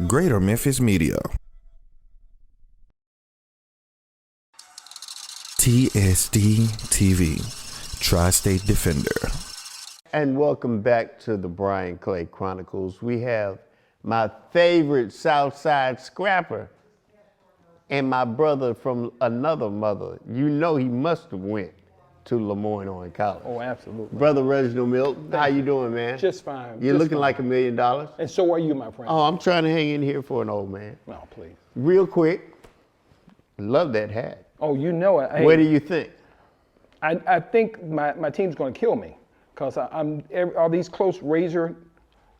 Greater Memphis Media. TSD TV, Tri-State Defender. And welcome back to the Brian Clay Chronicles. We have my favorite Southside scrapper and my brother from another mother. You know he must have went to Lemoyne on college. Oh, absolutely. Brother Reginald Milton, how you doing, man? Just fine. You're looking like $1 million. And so are you, my friend. Oh, I'm trying to hang in here for an old man. No, please. Real quick, love that hat. Oh, you know it. Hey, What do you think? I think my team's going to kill me because all these close razor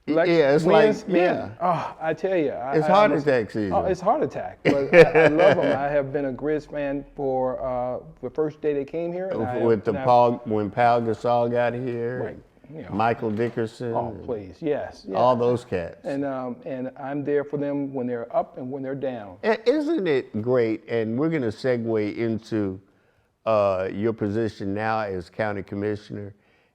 It's wins, like, man. yeah. Oh, I tell you. It's heart attack season. Oh, it's heart attack. But I love them. I have been a Grizz fan for the first day they came here. And when Paul Gasol got here, Right. You know. Michael Dickerson. Oh, please, yes. All those cats. And I'm there for them when they're up and when they're down. Isn't it great? And we're going to segue into your position now as county commissioner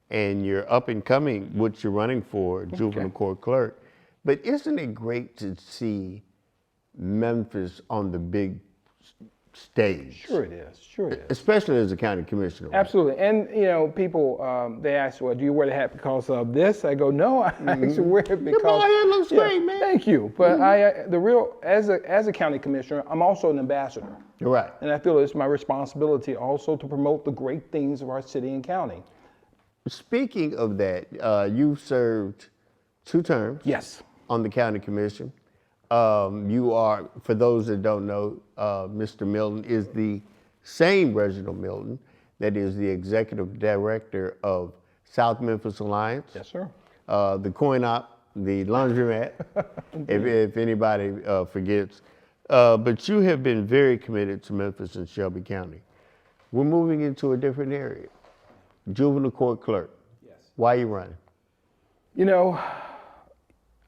and you're up and coming, what you're running for, juvenile court clerk. But isn't it great to see Memphis on the big stage? Sure it is. Sure it is. Especially as a county commissioner. Right? Absolutely. And, you know, people, they ask, well, do you wear the hat because of this? I go, no, I actually wear it because. Your hair looks great, man. Thank you. But as a county commissioner, I'm also an ambassador. You're right. And I feel it's my responsibility also to promote the great things of our city and county. Speaking of that, you've served 2 terms. Yes. On the county commission. You are, for those that don't know, Mr. Milton is the same Reginald Milton that is the executive director of South Memphis Alliance. Yes, sir. The coin op, the laundromat, if anybody forgets. But you have been very committed to Memphis and Shelby County. We're moving into a different area. Juvenile court clerk. Yes. Why are you running? You know,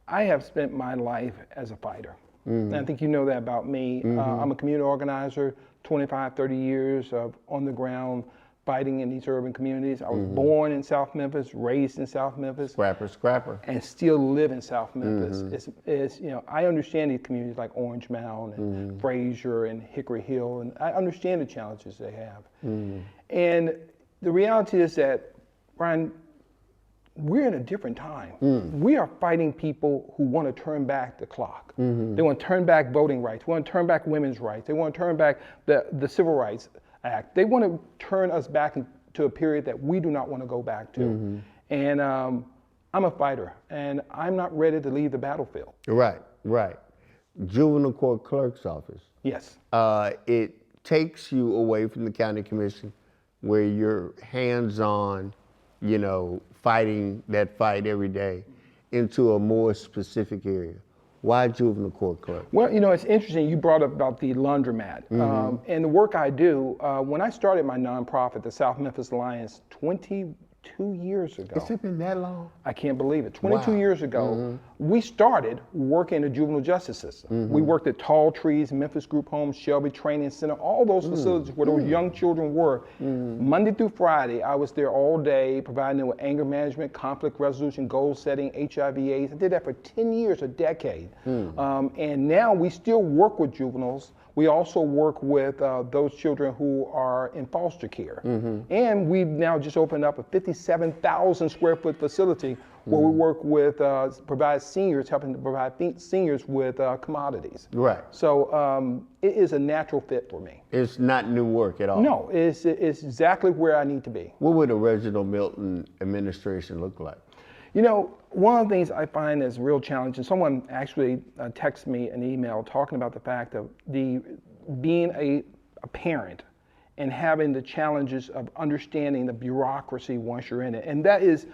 I have spent my life as a fighter. And I think you know that about me. I'm a community organizer, 25, 30 years of on the ground fighting in these urban communities. I was born in South Memphis, raised in South Memphis. Scrapper. And still live in South Memphis. It's you know, I understand these communities like Orange Mound and Frazier and Hickory Hill, and I understand the challenges they have. And the reality is that, Brian, we're in a different time. We are fighting people who want to turn back the clock. They want to turn back voting rights. They want to turn back women's rights. They want to turn back the Civil Rights Act. They want to turn us back into a period that we do not want to go back to. And I'm a fighter, and I'm not ready to leave the battlefield. Right. Juvenile court clerk's office. Yes. It takes you away from the county commission where you're hands-on, you know, fighting that fight every day into a more specific area. Why juvenile court clerk? Well, you know, it's interesting. You brought up about the laundromat. And the work I do, when I started my nonprofit, the South Memphis Alliance, 22 years ago. Has it been that long? I can't believe it. 22 Wow. years ago, we started working in the juvenile justice system. We worked at Tall Trees, Memphis Group Homes, Shelby Training Center, all those facilities where those young children were. Monday through Friday, I was there all day, providing them with anger management, conflict resolution, goal setting, HIV/AIDS. I did that for 10 years, a decade. And now we still work with juveniles. We also work with those children who are in foster care. And we've now just opened up a 57,000 square foot facility where we work with, provide seniors, helping to provide seniors with commodities. Right. So it is a natural fit for me. It's not new work at all? No, it's exactly where I need to be. What would a Reginald Milton administration look like? You know, one of the things I find is real challenging, someone actually texted me an email talking about the fact of being a parent and having the challenges of understanding the bureaucracy once you're in it. And that is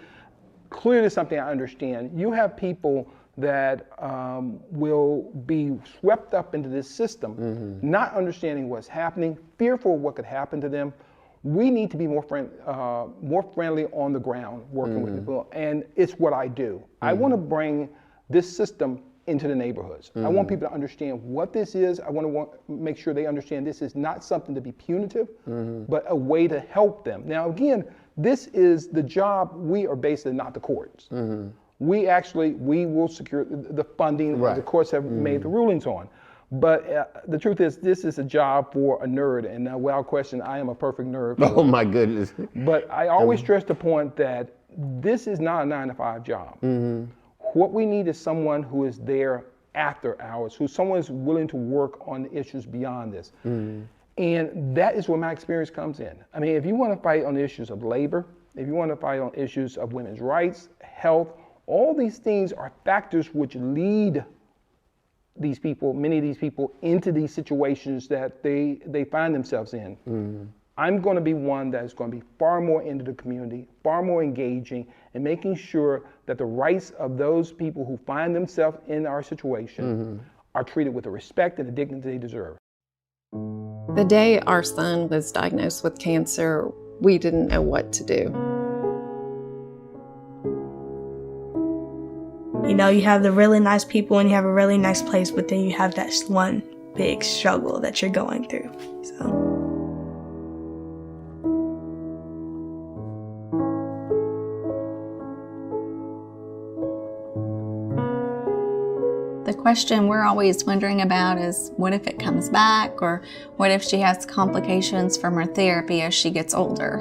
clearly something I understand. You have people that will be swept up into this system, not understanding what's happening, fearful of what could happen to them. We need to be more friendly on the ground, working with people, and it's what I do. I want to bring this system into the neighborhoods. I want people to understand what this is. I want to make sure they understand this is not something to be punitive, but a way to help them. Now, again, this is the job. We are basically not the courts. we will secure the funding Right. the courts have made the rulings on. But the truth is, this is a job for a nerd, and without question, I am a perfect nerd. Oh my goodness. But I always stress the point that this is not a 9-to-5 job. What we need is someone who is there after hours, someone is willing to work on issues beyond this. And that is where my experience comes in. I mean, if you want to fight on the issues of labor, if you want to fight on issues of women's rights, health, all these things are factors which lead these people, many of these people, into these situations that they find themselves in. I'm going to be one that's going to be far more into the community, far more engaging, and making sure that the rights of those people who find themselves in our situation are treated with the respect and the dignity they deserve. The day our son was diagnosed with cancer, we didn't know what to do. You know, you have the really nice people and you have a really nice place, but then you have that one big struggle that you're going through. So. The question we're always wondering about is, what if it comes back? Or what if she has complications from her therapy as she gets older?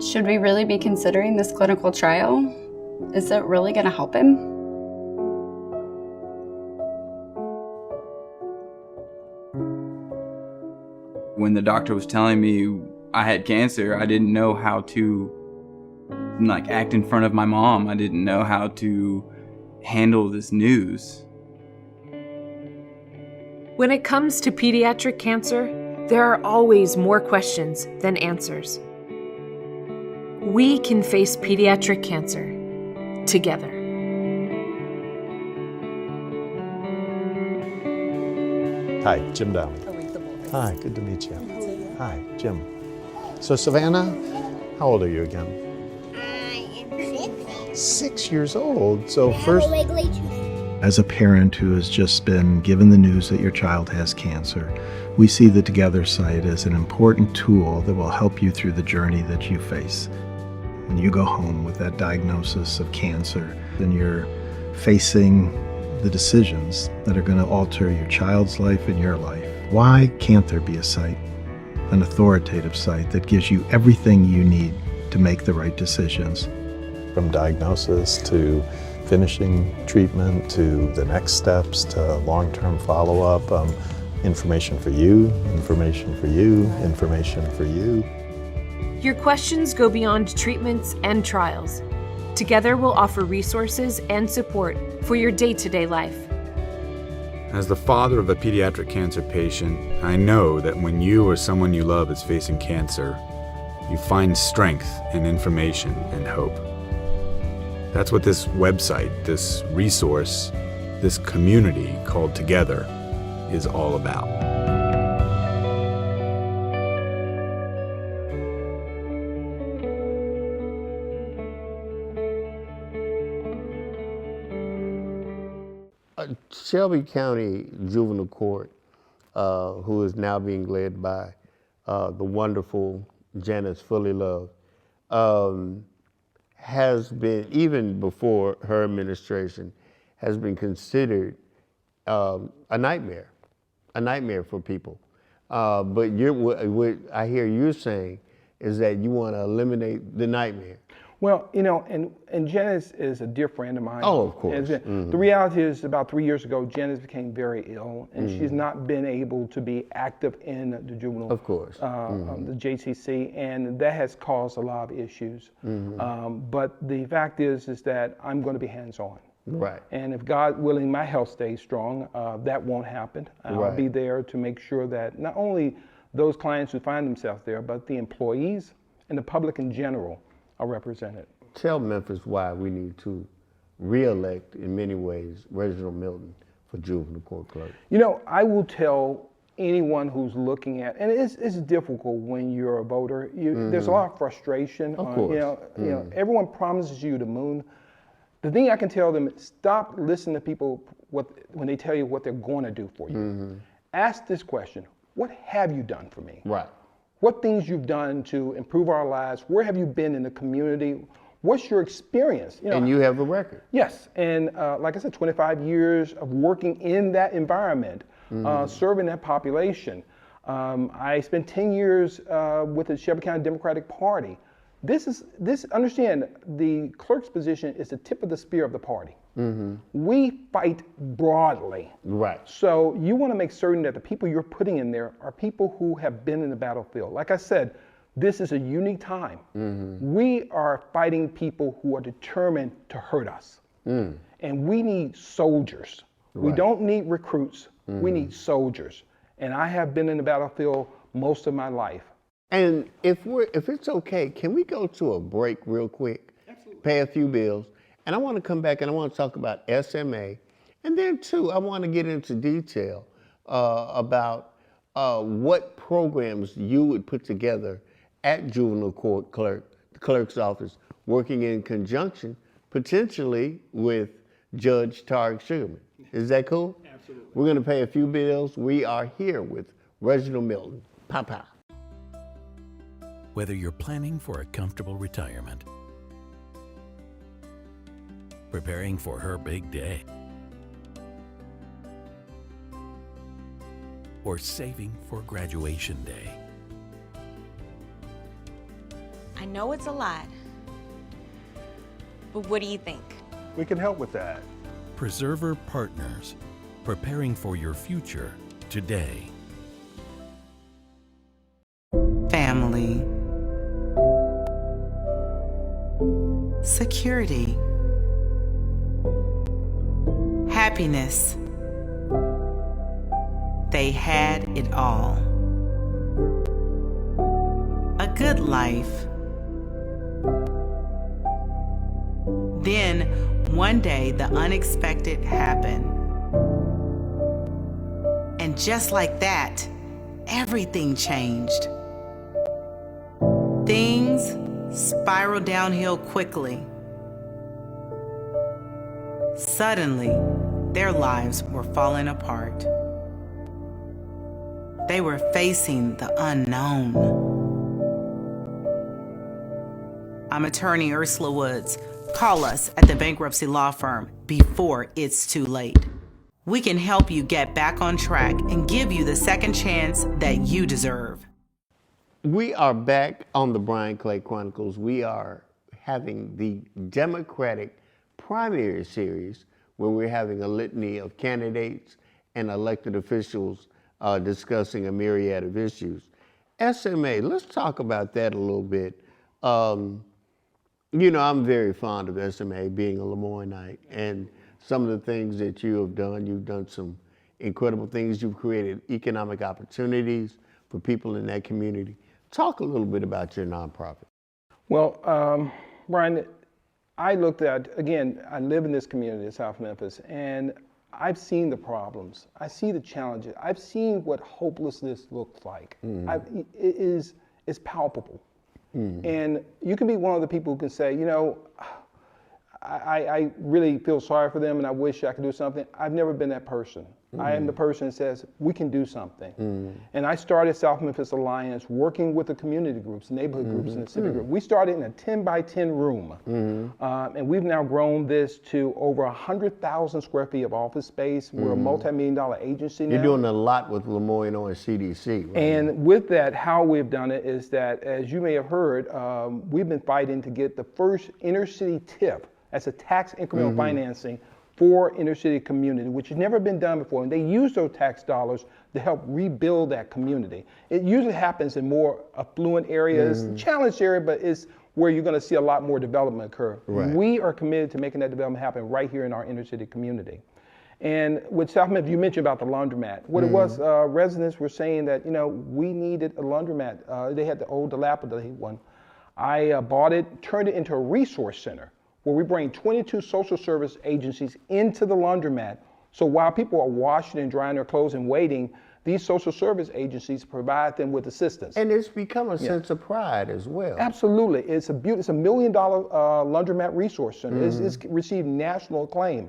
Should we really be considering this clinical trial? Is it really going to help him? When the doctor was telling me I had cancer, I didn't know how to act in front of my mom. I didn't know how to handle this news. When it comes to pediatric cancer, there are always more questions than answers. We can face pediatric cancer together. Hi, Jim Downey. Hi, good to meet you. Hi, Jim. So Savannah, how old are you again? I am 6. 6 years old. So I first, have a wiggly tooth. As a parent who has just been given the news that your child has cancer, we see the Together site as an important tool that will help you through the journey that you face. When you go home with that diagnosis of cancer, then you're facing the decisions that are going to alter your child's life and your life. Why can't there be a site, an authoritative site that gives you everything you need to make the right decisions? from diagnosis to finishing treatment to the next steps to long-term follow-up, information for you, information for you, information for you. Your questions go beyond treatments and trials. Together, we'll offer resources and support for your day-to-day life. As the father of a pediatric cancer patient, I know that when you or someone you love is facing cancer, you find strength and information and hope. That's what this website, this resource, this community called Together is all about. Shelby County Juvenile Court, who is now being led by the wonderful Janice Fully Love, has been, even before her administration, has been considered a nightmare for people. But what I hear you saying is that you want to eliminate the nightmare. Well, you know, and Janice is a dear friend of mine. Oh, of course. The reality is, about 3 years ago, Janice became very ill, and she's not been able to be active in the juvenile, of course, the JCC, and that has caused a lot of issues. But the fact is that I'm going to be hands-on. Right. And if God willing, my health stays strong, that won't happen. I'll be there to make sure that not only those clients who find themselves there, but the employees and the public in general are represented. Tell Memphis why we need to re-elect, in many ways, Reginald Milton for juvenile court clerk. You know, I will tell anyone who's looking at, and it's difficult when you're a voter. There's a lot of frustration. Of course. You know, everyone promises you the moon. The thing I can tell them is stop listening to people when they tell you what they're going to do for you. Ask this question: what have you done for me? Right. what things you've done to improve our lives. Where have you been in the community? What's your experience? You know, And you have a record. Yes, and like I said, 25 years of working in that environment, serving that population. I spent 10 years with the Shelby County Democratic Party. Understand, the clerk's position is the tip of the spear of the party. We fight broadly. Right. So you want to make certain that the people you're putting in there are people who have been in the battlefield. Like I said, this is a unique time. We are fighting people who are determined to hurt us. And we need soldiers. We don't need recruits. We need soldiers. And I have been in the battlefield most of my life. And if it's okay, can we go to a break real quick? Absolutely. Pay a few bills. And I want to come back and I want to talk about SMA. And then too, I want to get into detail about what programs you would put together at juvenile court the clerk's office, working in conjunction potentially with Judge Tariq Sugarman. Is that cool? Absolutely. We're going to pay a few bills. We are here with Reginald Milton. Papa. Whether you're planning for a comfortable retirement, preparing for her big day, or saving for graduation day. I know it's a lot, but what do you think? We can help with that. Preserver Partners, preparing for your future today. Family. Security. Happiness. They had it all. A good life. Then, one day, the unexpected happened. And just like that, everything changed. Things spiraled downhill quickly. Suddenly, their lives were falling apart. They were facing the unknown. I'm attorney Ursula Woods. Call us at the bankruptcy law firm before it's too late. We can help you get back on track and give you the second chance that you deserve. We are back on the Brian Clay Chronicles. We are having the Democratic primary series where we're having a litany of candidates and elected officials discussing a myriad of issues. SMA, let's talk about that a little bit. You know, I'm very fond of SMA, being a Lemoyneite, and some of the things that you've done some incredible things. You've created economic opportunities for people in that community. Talk a little bit about your nonprofit. Well, Brian, I looked at, again, I live in this community in South Memphis, and I've seen the problems. I see the challenges. I've seen what hopelessness looks like. It's palpable. And you can be one of the people who can say, you know, I really feel sorry for them and I wish I could do something. I've never been that person. I am the person that says, we can do something. And I started South Memphis Alliance working with the community groups, neighborhood groups, and the civic group. We started in a 10 by 10 room. And we've now grown this to over 100,000 square feet of office space. We're a multi-million-dollar agency now. You're doing a lot with Lemoyne and CDC. Right? And with that, how we've done it is that, as you may have heard, we've been fighting to get the first inner city TIF, that's a tax incremental financing, for inner city community, which has never been done before. And they use those tax dollars to help rebuild that community. It usually happens in more affluent areas, challenged area, but it's where you're gonna see a lot more development occur. Right. We are committed to making that development happen right here in our inner city community. And with South Memphis, you mentioned about the laundromat. What it was, residents were saying that, you know, we needed a laundromat. They had the old dilapidated one. I bought it, turned it into a resource center, where we bring 22 social service agencies into the laundromat. So while people are washing and drying their clothes and waiting, these social service agencies provide them with assistance. And it's become a sense of pride as well. Absolutely. It's a $1 million laundromat resource center. It's received national acclaim.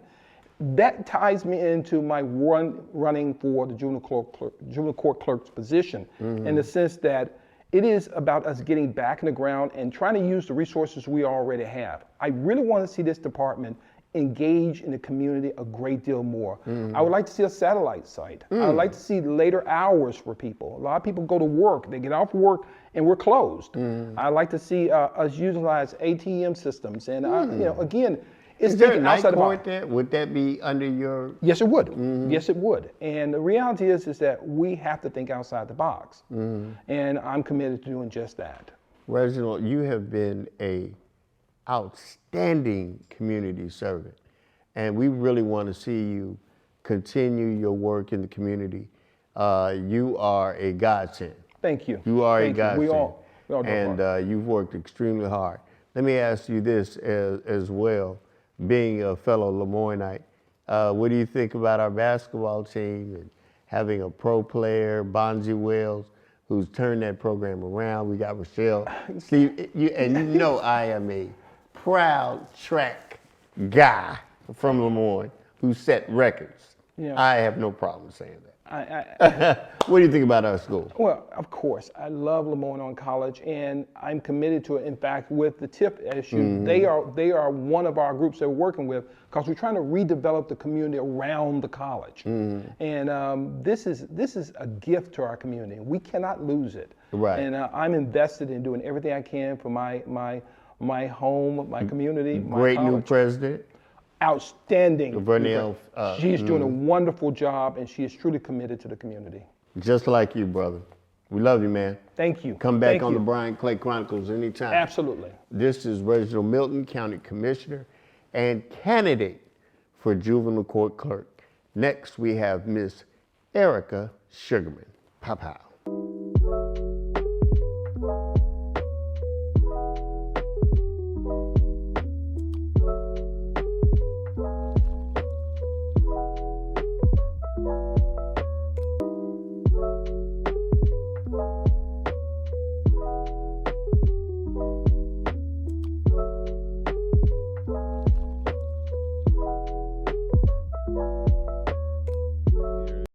That ties me into my running for the juvenile court clerk's position, in the sense that It is about us getting back in the ground and trying to use the resources we already have. I really want to see this department engage in the community a great deal more. I would like to see a satellite site. I would like to see later hours for people. A lot of people go to work, they get off work and we're closed. I'd like to see us utilize ATM systems. And you know, again, it's Is there a thinking night outside the box. court there? Would that be under your? Yes, it would. Yes, it would. And the reality is that we have to think outside the box. And I'm committed to doing just that. Reginald, you have been a outstanding community servant, and we really want to see you continue your work in the community. You are a godsend. Thank you. You are Thank a godsend. We all do our and part. you've worked extremely hard. Let me ask you this as well, being a fellow Lemoyneite, what do you think about our basketball team and having a pro player, Bonzi Wells, who's turned that program around? We got Rochelle. Steve, you know I am a proud track guy from Lemoyne who set records. Yeah. I have no problem saying that. What do you think about our school? Well, of course, I love Lemoyne on College, and I'm committed to it. In fact, with the TIP issue, they are one of our groups that we're working with because we're trying to redevelop the community around the college. And this is a gift to our community. We cannot lose it. Right. And I'm invested in doing everything I can for my home, my community, my Great college. new president. Outstanding. Vernell, She's doing a wonderful job, and she is truly committed to the community. Just like you, brother. We love you, man. Thank you. Come back Thank on you. the Brian Clay Chronicles anytime. Absolutely. This is Reginald Milton, County Commissioner and candidate for Juvenile Court Clerk. Next, we have Miss Erica Sugarman. Pow pow.